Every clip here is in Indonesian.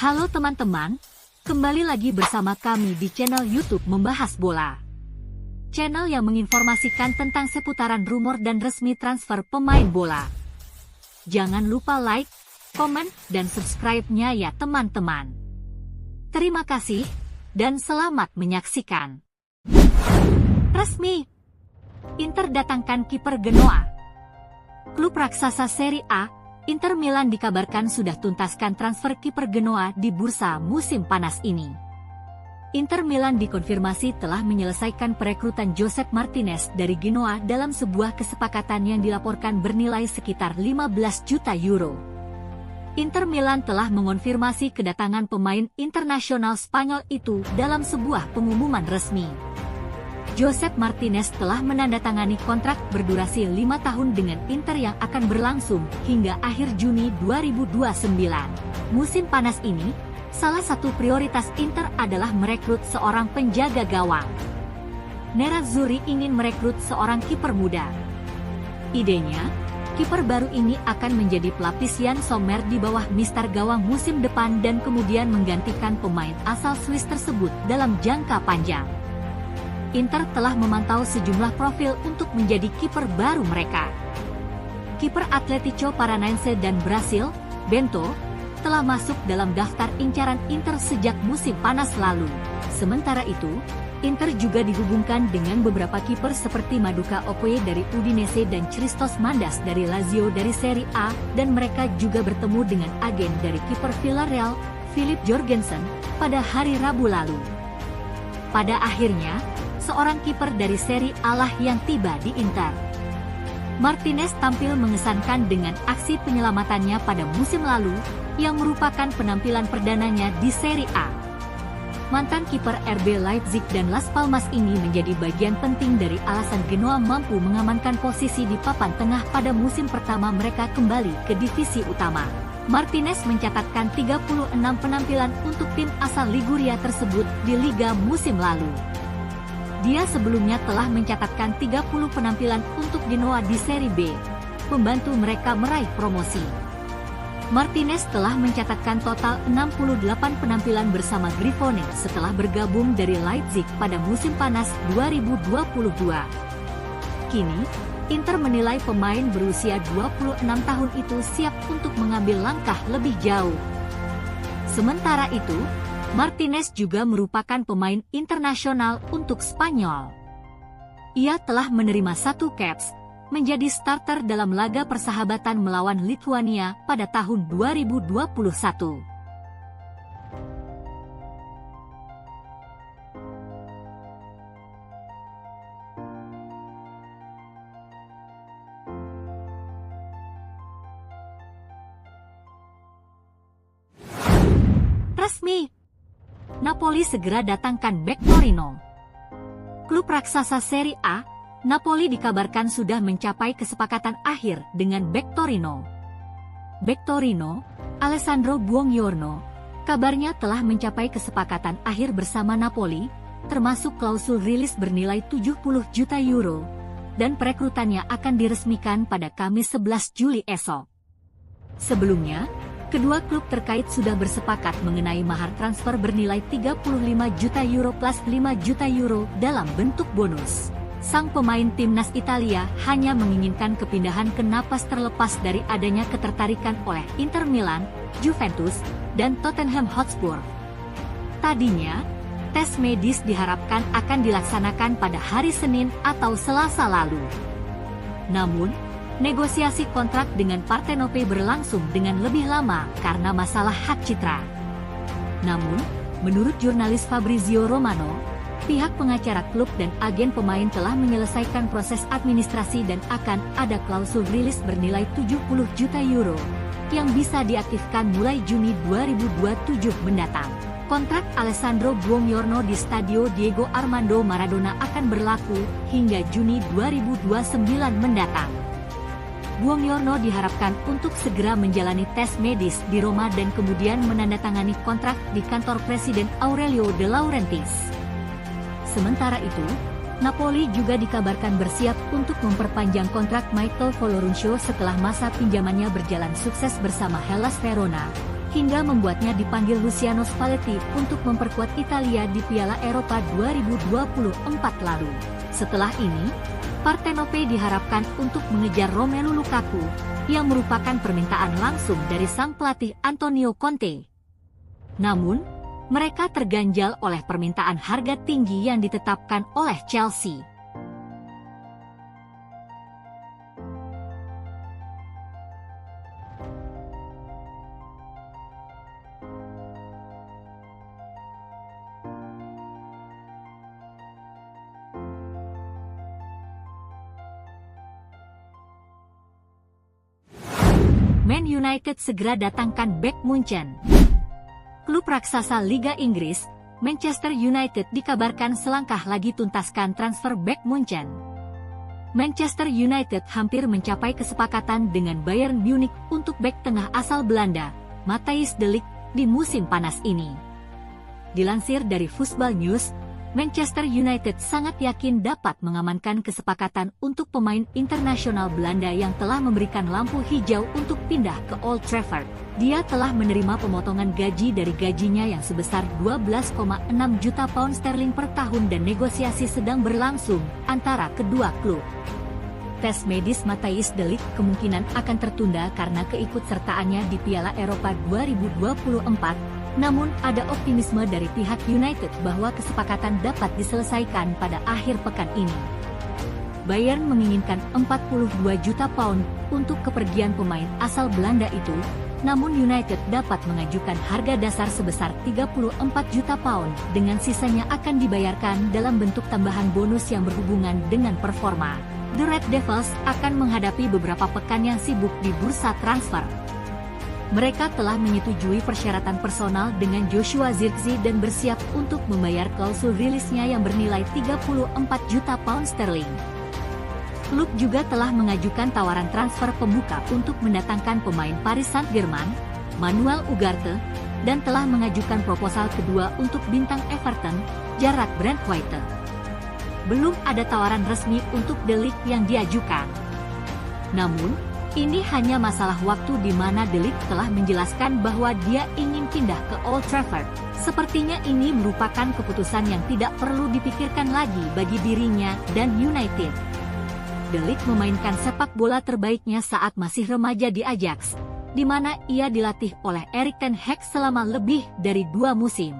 Halo teman-teman, kembali lagi bersama kami di channel YouTube Membahas Bola. Channel yang menginformasikan tentang seputaran rumor dan resmi transfer pemain bola. Jangan lupa like, komen, dan subscribe-nya ya teman-teman. Terima kasih, dan selamat menyaksikan. Resmi, Inter datangkan kiper Genoa. Klub raksasa Serie A, Inter Milan dikabarkan sudah tuntaskan transfer kiper Genoa di bursa musim panas ini. Inter Milan dikonfirmasi telah menyelesaikan perekrutan Josep Martinez dari Genoa dalam sebuah kesepakatan yang dilaporkan bernilai sekitar 15 juta euro. Inter Milan telah mengonfirmasi kedatangan pemain internasional Spanyol itu dalam sebuah pengumuman resmi. Josep Martinez telah menandatangani kontrak berdurasi 5 tahun dengan Inter yang akan berlangsung hingga akhir Juni 2029. Musim panas ini, salah satu prioritas Inter adalah merekrut seorang penjaga gawang. Nerazzurri ingin merekrut seorang kiper muda. Idenya, kiper baru ini akan menjadi pelapis Yann Sommer di bawah mister gawang musim depan dan kemudian menggantikan pemain asal Swiss tersebut dalam jangka panjang. Inter telah memantau sejumlah profil untuk menjadi kiper baru mereka. Kiper Atletico Paranaense dan Brasil, Bento, telah masuk dalam daftar incaran Inter sejak musim panas lalu. Sementara itu, Inter juga dihubungkan dengan beberapa kiper seperti Maduka Okoye dari Udinese dan Christos Mandas dari Lazio dari Serie A, dan mereka juga bertemu dengan agen dari kiper Villarreal, Philip Jorgensen, pada hari Rabu lalu. Pada akhirnya, seorang kiper dari Serie A lah yang tiba di Inter. Martinez tampil mengesankan dengan aksi penyelamatannya pada musim lalu, yang merupakan penampilan perdananya di Serie A. Mantan kiper RB Leipzig dan Las Palmas ini menjadi bagian penting dari alasan Genoa mampu mengamankan posisi di papan tengah pada musim pertama mereka kembali ke divisi utama. Martinez mencatatkan 36 penampilan untuk tim asal Liguria tersebut di Liga musim lalu. Dia sebelumnya telah mencatatkan 30 penampilan untuk Genoa di Serie B, membantu mereka meraih promosi. Martinez telah mencatatkan total 68 penampilan bersama Grifone setelah bergabung dari Leipzig pada musim panas 2022. Kini, Inter menilai pemain berusia 26 tahun itu siap untuk mengambil langkah lebih jauh. Sementara itu, Martinez juga merupakan pemain internasional untuk Spanyol. Ia telah menerima 1 caps, menjadi starter dalam laga persahabatan melawan Lithuania pada tahun 2021. Resmi, Napoli segera datangkan bek Torino. Klub raksasa Serie A, Napoli dikabarkan sudah mencapai kesepakatan akhir dengan bek Torino. Bek Torino, Alessandro Buongiorno, kabarnya telah mencapai kesepakatan akhir bersama Napoli, termasuk klausul rilis bernilai 70 juta euro, dan perekrutannya akan diresmikan pada Kamis 11 Juli esok. Sebelumnya, kedua klub terkait sudah bersepakat mengenai mahar transfer bernilai 35 juta euro plus 5 juta euro dalam bentuk bonus. Sang pemain timnas Italia hanya menginginkan kepindahan ke napas terlepas dari adanya ketertarikan oleh Inter Milan, Juventus, dan Tottenham Hotspur. Tadinya, tes medis diharapkan akan dilaksanakan pada hari Senin atau Selasa lalu. Namun, negosiasi kontrak dengan Partenope berlangsung dengan lebih lama karena masalah hak citra. Namun, menurut jurnalis Fabrizio Romano, pihak pengacara klub dan agen pemain telah menyelesaikan proses administrasi dan akan ada klausul rilis bernilai 70 juta euro yang bisa diaktifkan mulai Juni 2027 mendatang. Kontrak Alessandro Buongiorno di Stadio Diego Armando Maradona akan berlaku hingga Juni 2029 mendatang. Buongiorno diharapkan untuk segera menjalani tes medis di Roma dan kemudian menandatangani kontrak di kantor Presiden Aurelio De Laurentiis. Sementara itu, Napoli juga dikabarkan bersiap untuk memperpanjang kontrak Michael Folorunsho setelah masa pinjamannya berjalan sukses bersama Hellas Verona, hingga membuatnya dipanggil Luciano Spalletti untuk memperkuat Italia di Piala Eropa 2024 lalu. Setelah ini, Partenope diharapkan untuk mengejar Romelu Lukaku, yang merupakan permintaan langsung dari sang pelatih Antonio Conte. Namun, mereka terganjal oleh permintaan harga tinggi yang ditetapkan oleh Chelsea. Man United segera datangkan bek Munchen. Klub raksasa Liga Inggris, Manchester United dikabarkan selangkah lagi tuntaskan transfer bek Munchen. Manchester United hampir mencapai kesepakatan dengan Bayern Munich untuk bek tengah asal Belanda, Matthijs de Ligt, di musim panas ini. Dilansir dari Football News, Manchester United sangat yakin dapat mengamankan kesepakatan untuk pemain internasional Belanda yang telah memberikan lampu hijau untuk pindah ke Old Trafford. Dia telah menerima pemotongan gaji dari gajinya yang sebesar 12,6 juta pound sterling per tahun dan negosiasi sedang berlangsung antara kedua klub. Tes medis Matthijs de Ligt kemungkinan akan tertunda karena keikutsertaannya di Piala Eropa 2024. Namun, ada optimisme dari pihak United bahwa kesepakatan dapat diselesaikan pada akhir pekan ini. Bayern menginginkan 42 juta pound untuk kepergian pemain asal Belanda itu, namun United dapat mengajukan harga dasar sebesar 34 juta pound, dengan sisanya akan dibayarkan dalam bentuk tambahan bonus yang berhubungan dengan performa. The Red Devils akan menghadapi beberapa pekan yang sibuk di bursa transfer. Mereka telah menyetujui persyaratan personal dengan Joshua Zirkzee dan bersiap untuk membayar klausul rilisnya yang bernilai 34 juta pound sterling. Klub juga telah mengajukan tawaran transfer pembuka untuk mendatangkan pemain Paris Saint-Germain, Manuel Ugarte, dan telah mengajukan proposal kedua untuk bintang Everton, Jarrad Brandtwaite. Belum ada tawaran resmi untuk De Ligt yang diajukan. Namun, ini hanya masalah waktu di mana De Ligt telah menjelaskan bahwa dia ingin pindah ke Old Trafford. Sepertinya ini merupakan keputusan yang tidak perlu dipikirkan lagi bagi dirinya dan United. De Ligt memainkan sepak bola terbaiknya saat masih remaja di Ajax, di mana ia dilatih oleh Erik ten Hag selama lebih dari 2 musim.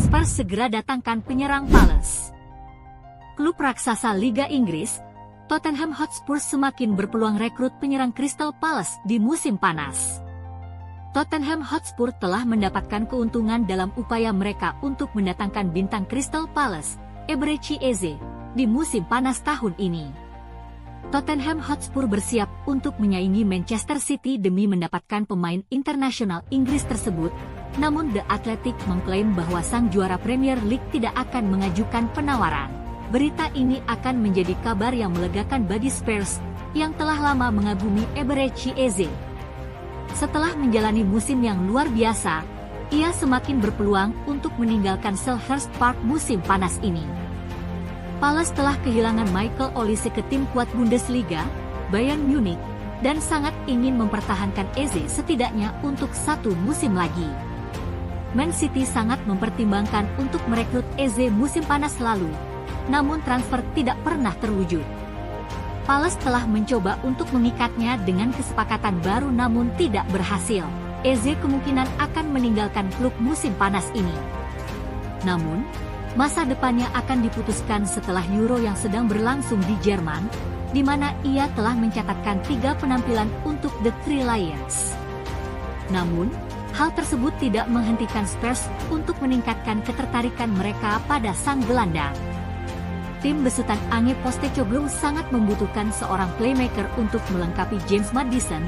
Spurs segera datangkan penyerang Palace. Klub raksasa Liga Inggris, Tottenham Hotspur semakin berpeluang rekrut penyerang Crystal Palace di musim panas. Tottenham Hotspur telah mendapatkan keuntungan dalam upaya mereka untuk mendatangkan bintang Crystal Palace, Eberechi Eze, di musim panas tahun ini. Tottenham Hotspur bersiap untuk menyaingi Manchester City demi mendapatkan pemain internasional Inggris tersebut. Namun The Athletic mengklaim bahwa sang juara Premier League tidak akan mengajukan penawaran. Berita ini akan menjadi kabar yang melegakan bagi Spurs, yang telah lama mengagumi Eberechi Eze. Setelah menjalani musim yang luar biasa, ia semakin berpeluang untuk meninggalkan Selhurst Park musim panas ini. Palace telah kehilangan Michael Olise ke tim kuat Bundesliga, Bayern Munich, dan sangat ingin mempertahankan Eze setidaknya untuk 1 musim lagi. Man City sangat mempertimbangkan untuk merekrut Eze musim panas lalu, namun transfer tidak pernah terwujud. Palace telah mencoba untuk mengikatnya dengan kesepakatan baru namun tidak berhasil. Eze kemungkinan akan meninggalkan klub musim panas ini. Namun, masa depannya akan diputuskan setelah Euro yang sedang berlangsung di Jerman, di mana ia telah mencatatkan 3 penampilan untuk The Three Lions. Namun, hal tersebut tidak menghentikan Spurs untuk meningkatkan ketertarikan mereka pada sang gelandang. Tim besutan Ange Postecoglou sangat membutuhkan seorang playmaker untuk melengkapi James Maddison,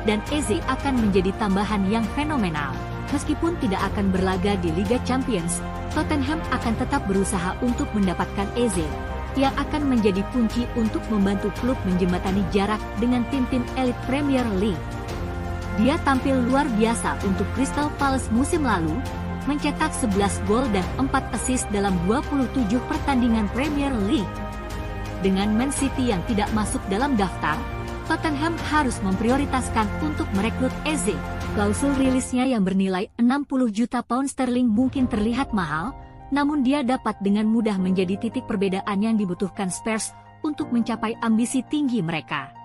dan Eze akan menjadi tambahan yang fenomenal. Meskipun tidak akan berlaga di Liga Champions, Tottenham akan tetap berusaha untuk mendapatkan Eze. yang akan menjadi kunci untuk membantu klub menjembatani jarak dengan tim-tim elit Premier League. Dia tampil luar biasa untuk Crystal Palace musim lalu, mencetak 11 gol dan 4 assist dalam 27 pertandingan Premier League. Dengan Man City yang tidak masuk dalam daftar, Tottenham harus memprioritaskan untuk merekrut Eze. Klausul rilisnya yang bernilai 60 juta pound sterling mungkin terlihat mahal, namun dia dapat dengan mudah menjadi titik perbedaan yang dibutuhkan Spurs untuk mencapai ambisi tinggi mereka.